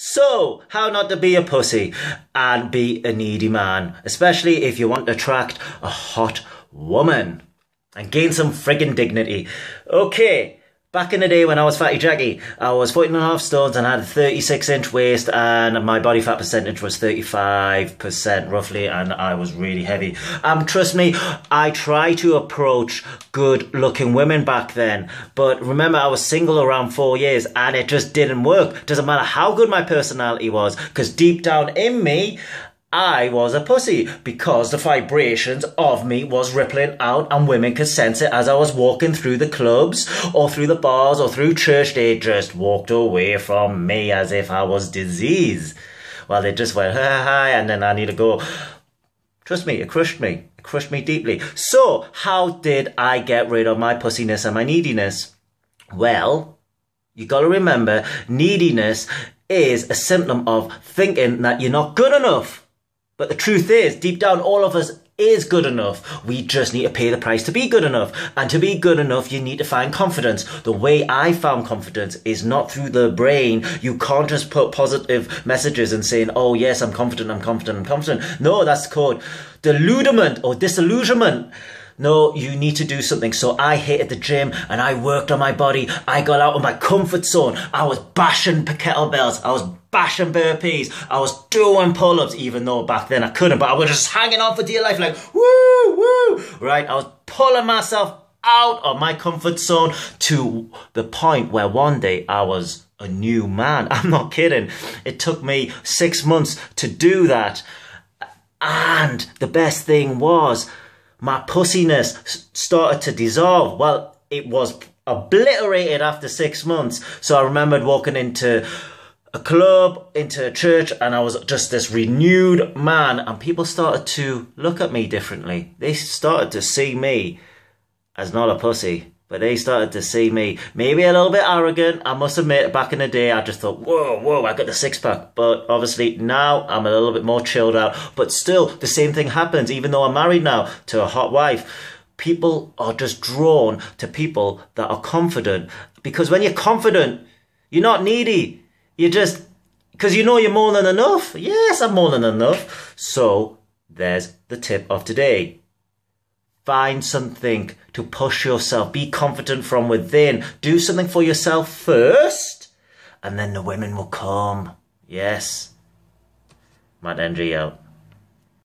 So, how not to be a pussy and be a needy man, especially if you want to attract a hot woman and gain some friggin' dignity. Okay, back in the day when I was Fatty Jackie, I was 14.5 stones and had a 36-inch waist and my body fat percentage was 35% roughly, and I was really heavy. Trust me, I tried to approach good looking women back then, but remember I was single around 4 years and it just didn't work. Doesn't matter how good my personality was, because deep down in me, I was a pussy, because the vibrations of me was rippling out and women could sense it as I was walking through the clubs or through the bars or through church. They just walked away from me as if I was disease. Well, they just went, hi, and then I need to go. Trust me, it crushed me. It crushed me deeply. So, how did I get rid of my pussiness and my neediness? Well, you got to remember, neediness is a symptom of thinking that you're not good enough. But the truth is, deep down, all of us is good enough. We just need to pay the price to be good enough. And to be good enough, you need to find confidence. The way I found confidence is not through the brain. You can't just put positive messages and saying, oh yes, I'm confident, I'm confident, I'm confident. No, that's called deludement or disillusionment. No, you need to do something. So I hit the gym and I worked on my body. I got out of my comfort zone. I was bashing kettlebells. I was bashing burpees. I was doing pull-ups, even though back then I couldn't. But I was just hanging on for dear life like, woo, woo. Right? I was pulling myself out of my comfort zone to the point where one day I was a new man. I'm not kidding. It took me 6 months to do that. And the best thing was, my pussiness started to dissolve. Well, it was obliterated after 6 months. So I remembered walking into a club, into a church, and I was just this renewed man. And people started to look at me differently. They started to see me as not a pussy, but they started to see me maybe a little bit arrogant. I must admit, back in the day, I just thought, whoa, whoa, I got the six-pack. But obviously now I'm a little bit more chilled out. But still, the same thing happens, even though I'm married now to a hot wife. People are just drawn to people that are confident. Because when you're confident, you're not needy. You're just, because you know you're more than enough. Yes, I'm more than enough. So there's the tip of today. Find something to push yourself. Be confident from within. Do something for yourself first, and then the women will come. Yes. Matt NG out.